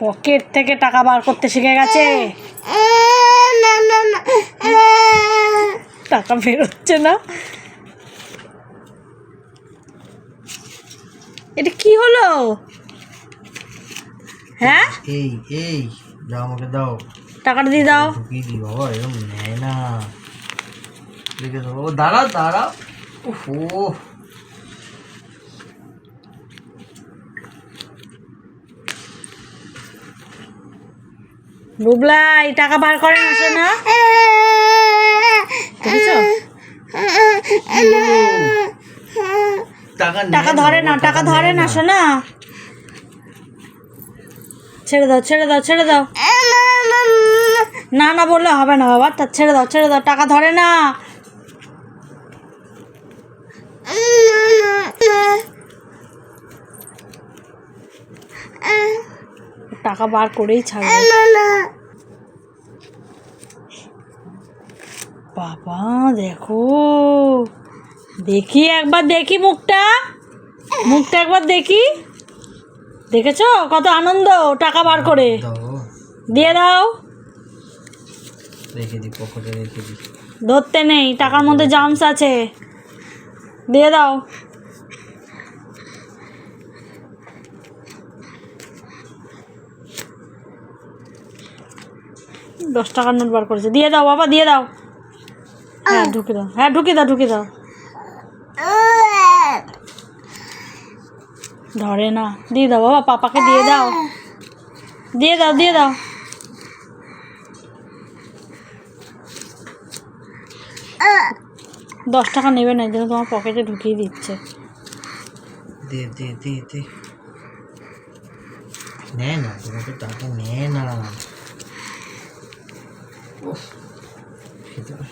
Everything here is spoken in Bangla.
পকেট থেকে টাকা বার করতে শিখে গেছে। টাকা বেরোচ্ছে না। এটা কি হলো? হ্যাঁ, এই এই দাও, আমাকে দাও, টাকাটা দিয়ে দাও। ঢুকিয়ে দিই বাবা, এরকম নেয় না, রেখে দাও। ও দাঁড়াও দাঁড়াও, ওহো, বুবলাই টাকা বার করেন আসে না, দেখেছো? টাকা ধরে না, টাকা ধরে না শোনা। ছেড়ে দাও, ছেড়ে দাও, ছেড়ে দাও। না না বললে হবে না বাবা, তা ছেড়ে দাও, ছেড়ে দাও, টাকা ধরে না। টাকা বার করেই ছাড়বে। বাবা দেখো, দেখি একবার, দেখি মুখটা, মুখটা একবার দেখি। দেখেছো কত আনন্দ, টাকা বার করে। দাও, দিয়ে দাও। রেখে দিই, পকেটে রেখে দিই। ধরতে নেই, টাকার মধ্যে জামস আছে। দিয়ে দাও। $10 নোট বার করেছে, দিয়ে দাও বাবা, দিয়ে দাও। হ্যাঁ ঢুকে দাও, হ্যাঁ ঢুকে দাও, ঢুকে দাও। ধরে না, দিয়ে দাও বাবা, পাপাকে দিয়ে দাও, দিয়ে দাও, দিয়ে দাও। $10 নেবে না, এই জন্য তোমার পকেটে ঢুকিয়ে দিচ্ছে। দে দে দে দে, নে না, তোমাকে টাকা নে না। উফ, খেতে পার।